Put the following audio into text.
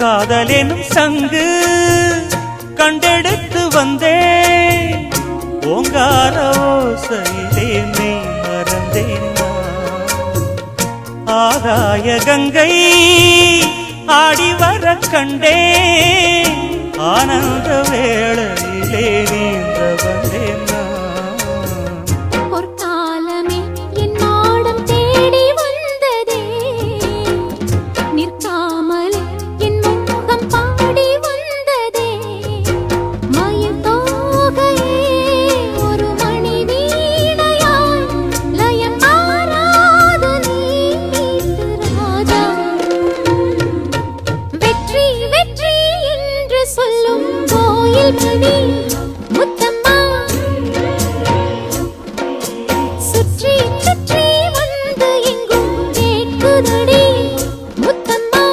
காதலெனும் சங்கு கண்டெடுத்து வந்தேன் ஓங்கார ஓசையிலே நீ மறந்தேன் ஆகாய கங்கை ஆடி வர கண்டேன் ஆனந்த வேளையிலே நீந்த வந்தேன் பொற்காலமே என் நாடம் தேடி வந்ததே நிற்காமலே என் முகம் பாடி வந்ததே மயில் தோகையே ஒரு மணி வீணையாய் லயம் மாறாத நீட்டு ராஜா வெற்றி வெற்றி என்று சொல்லும் கோயில் மணி